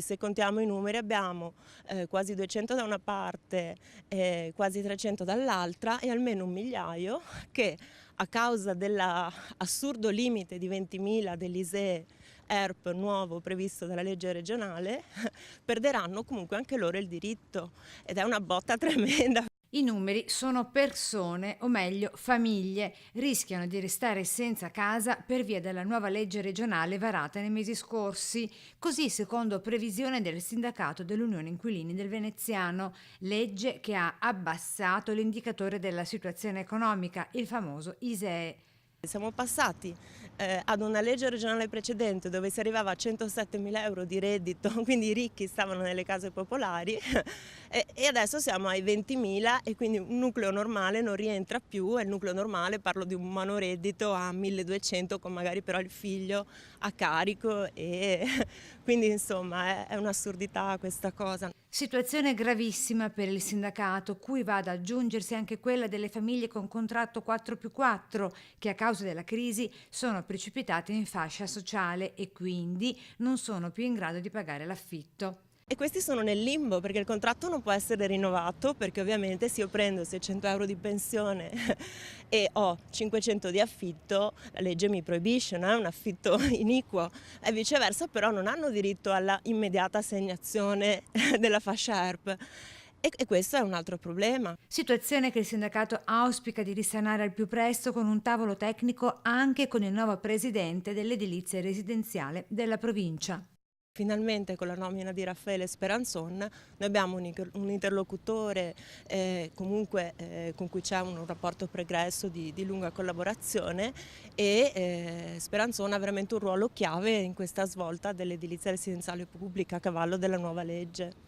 se contiamo i numeri abbiamo quasi 200 da una parte, quasi 300 dall'altra e almeno un migliaio che a causa dell'assurdo limite di 20.000 dell'ISEE ERP nuovo previsto dalla legge regionale perderanno comunque anche loro il diritto ed è una botta tremenda. I numeri sono persone, o meglio famiglie, rischiano di restare senza casa per via della nuova legge regionale varata nei mesi scorsi, così secondo previsione del sindacato dell'Unione Inquilini del Veneziano, legge che ha abbassato l'indicatore della situazione economica, il famoso ISEE. Siamo passati ad una legge regionale precedente dove si arrivava a 107.000 euro di reddito, quindi i ricchi stavano nelle case popolari e adesso siamo ai 20.000 e quindi un nucleo normale non rientra più e il nucleo normale parlo di un monoreddito a 1.200 con magari però il figlio a carico e quindi insomma è un'assurdità questa cosa. Situazione gravissima per il sindacato, cui va ad aggiungersi anche quella delle famiglie con contratto 4+4, che a causa della crisi sono precipitate in fascia sociale e quindi non sono più in grado di pagare l'affitto. E questi sono nel limbo perché il contratto non può essere rinnovato perché ovviamente se io prendo 600 euro di pensione e ho 500 di affitto, la legge mi proibisce, non è un affitto iniquo e viceversa però non hanno diritto alla immediata assegnazione della fascia ERP e questo è un altro problema. Situazione che il sindacato auspica di risanare al più presto con un tavolo tecnico anche con il nuovo presidente dell'edilizia residenziale della provincia. Finalmente con la nomina di Raffaele Speranzon noi abbiamo un interlocutore con cui c'è un rapporto pregresso di lunga collaborazione e Speranzon ha veramente un ruolo chiave in questa svolta dell'edilizia residenziale pubblica a cavallo della nuova legge.